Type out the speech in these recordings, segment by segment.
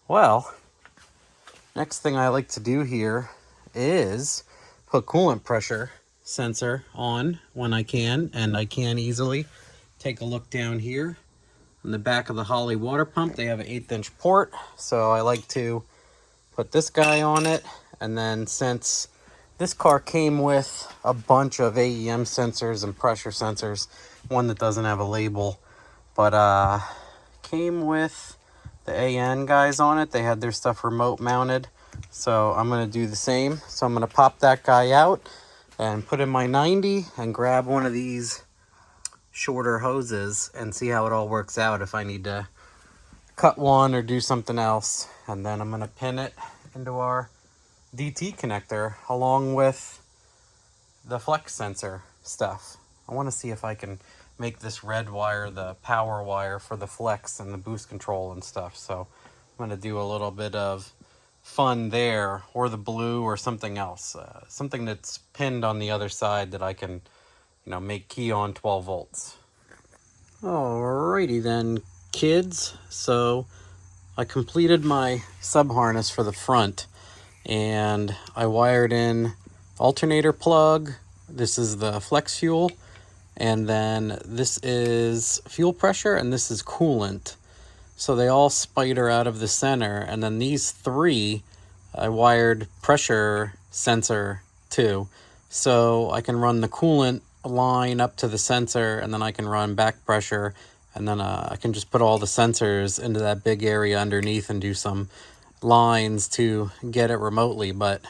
Well, next thing I like to do here is put coolant pressure sensor on when I can, and I can easily. Take a look down here in the back of the Holley water pump. They have an 1/8 inch port, so I like to put this guy on it. And then since this car came with a bunch of AEM sensors and pressure sensors, one that doesn't have a label, but came with the AN guys on it. They had their stuff remote mounted, so I'm going to do the same. So I'm going to pop that guy out and put in my 90 and grab one of these shorter hoses and see how it all works out, if I need to cut one or do something else. And then I'm going to pin it into our DT connector along with the flex sensor stuff. I want to see if I can make this red wire the power wire for the flex and the boost control and stuff. So I'm going to do a little bit of fun there, or the blue or something else, something that's pinned on the other side that I can, make key on 12 volts. Alrighty then, kids. So I completed my sub harness for the front, and I wired in alternator plug. This is the flex fuel, and then this is fuel pressure, and this is coolant. So they all spider out of the center, and then these three I wired pressure sensor to, so I can run the coolant line up to the sensor, and then I can run back pressure, and then I can just put all the sensors into that big area underneath and do some lines to get it remotely. But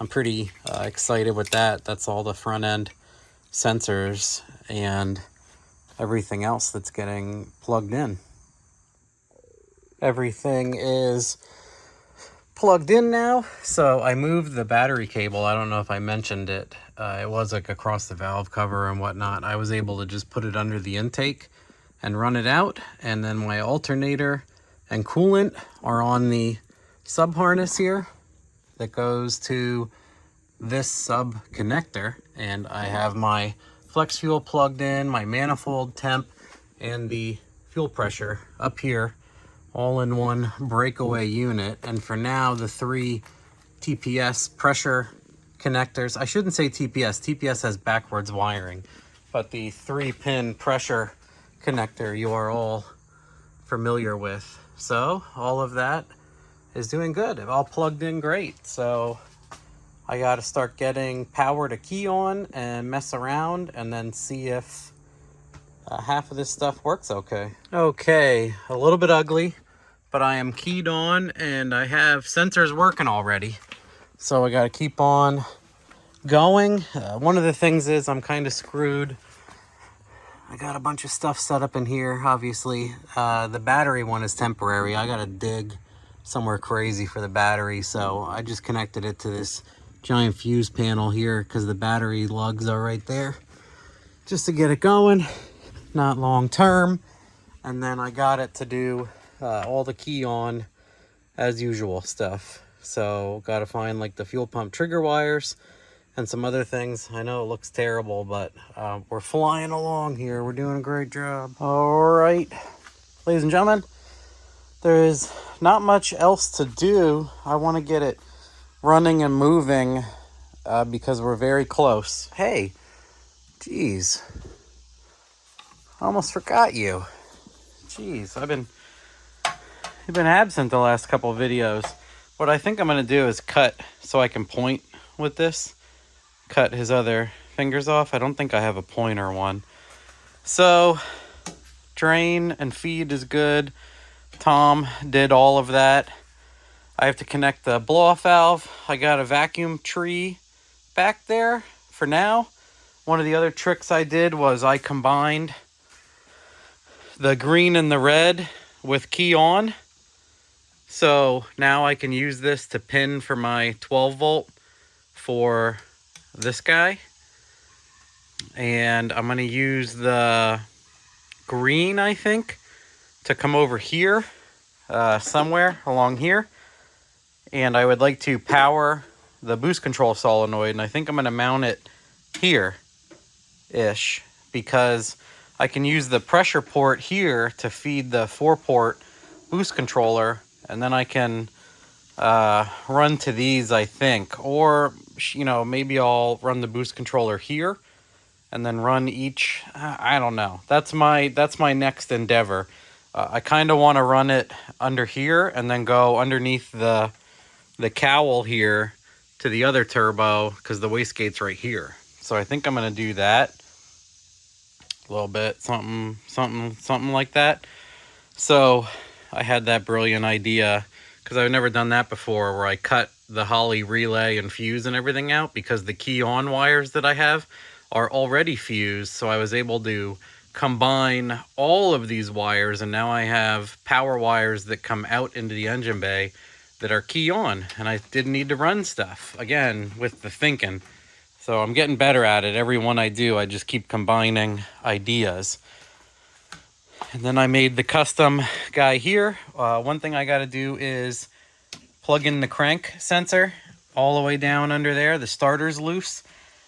I'm pretty excited with that. That's all the front end sensors and everything else that's getting plugged in. Everything is plugged in now, so I moved the battery cable. I don't know if I mentioned it. It was like across the valve cover and whatnot. I was able to just put it under the intake and run it out, and then my alternator and coolant are on the sub harness here that goes to this sub connector, and I have my flex fuel plugged in, my manifold, temp, and the fuel pressure up here, all in one breakaway unit. And for now, the 3 TPS pressure connectors, I shouldn't say TPS has backwards wiring, but the 3-pin pressure connector you are all familiar with. So all of that is doing good. It all plugged in great. So I got to start getting power to key on and mess around, and then see if half of this stuff works okay. Okay, a little bit ugly, but I am keyed on and I have sensors working already. So I got to keep on going. One of the things is I'm kind of screwed. I got a bunch of stuff set up in here, obviously. The battery one is temporary. I got to dig somewhere crazy for the battery, so I just connected it to this giant fuse panel here because the battery lugs are right there, just to get it going, not long term. And then I got it to do all the key on as usual stuff. So got to find like the fuel pump trigger wires and some other things. I know it looks terrible, but we're flying along here. We're doing a great job. All right, ladies and gentlemen, there is not much else to do. I want to get it running and moving because we're very close. Hey, geez, I almost forgot you. Jeez, I've been absent the last couple of videos. What I think I'm going to do is cut so I can point with this. Cut his other fingers off. I don't think I have a pointer one. So, drain and feed is good. Tom did all of that. I have to connect the blow-off valve. I got a vacuum tree back there for now. One of the other tricks I did was I combined the green and the red with key on. So now I can use this to pin for my 12 volt for this guy. And I'm going to use the green, I think, to come over here, somewhere along here. And I would like to power the boost control solenoid, and I think I'm going to mount it here-ish, because I can use the pressure port here to feed the 4-port boost controller, and then I can run to these, I think. Or, you know, maybe I'll run the boost controller here and then run each. I don't know. That's my next endeavor. I kind of want to run it under here and then go underneath the cowl here to the other turbo, because the wastegate's right here. So I think I'm going to do that a little bit, something like that. So I had that brilliant idea, because I've never done that before, where I cut the Holley relay and fuse and everything out, because the key on wires that I have are already fused. So I was able to combine all of these wires, and now I have power wires that come out into the engine bay that are key on, and I didn't need to run stuff again with the thinking. So I'm getting better at it. Every one I do, I just keep combining ideas. And then I made the custom guy here. One thing I got to do is plug in the crank sensor all the way down under there. The starter's loose,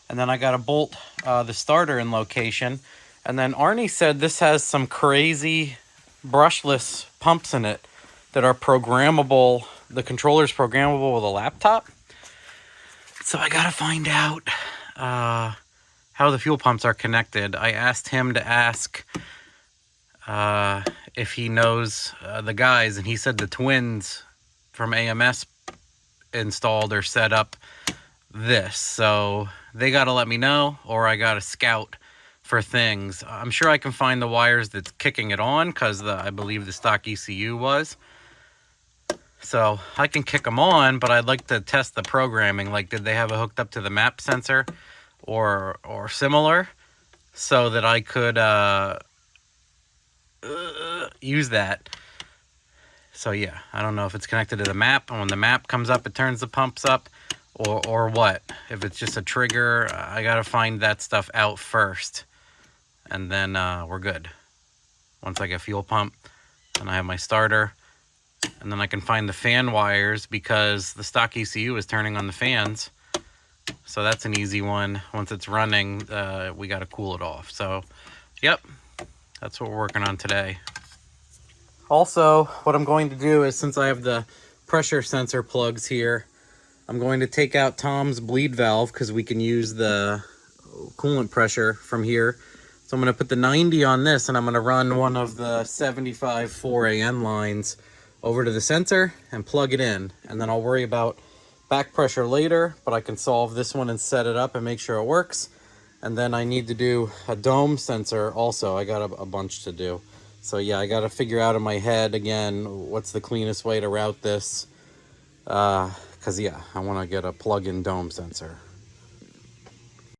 and then I got to bolt the starter in location. And then Arnie said this has some crazy brushless pumps in it that are programmable. The controller's programmable with a laptop. So I gotta find out how the fuel pumps are connected. I asked him to ask if he knows the guys, and he said the twins from AMS installed or set up this. So they gotta let me know, or I gotta scout for things. I'm sure I can find the wires that's kicking it on, because I believe the stock ECU was. So I can kick them on, but I'd like to test the programming. Like, did they have it hooked up to the map sensor or similar, so that I could use that. So yeah, I don't know if it's connected to the map, and when the map comes up, it turns the pumps up, or what. If it's just a trigger, I gotta find that stuff out first, and then we're good. Once I get fuel pump, and I have my starter. And then I can find the fan wires, because the stock ECU is turning on the fans. So that's an easy one. Once it's running, we got to cool it off. So, yep, that's what we're working on today. Also, what I'm going to do is, since I have the pressure sensor plugs here, I'm going to take out Tom's bleed valve, because we can use the coolant pressure from here. So I'm going to put the 90 on this, and I'm going to run one of the 75 4AN lines over to the sensor and plug it in, and then I'll worry about back pressure later, but I can solve this one and set it up and make sure it works. And then I need to do a dome sensor also. I got a bunch to do. So yeah, I got to figure out in my head again what's the cleanest way to route this, because yeah, I want to get a plug-in dome sensor.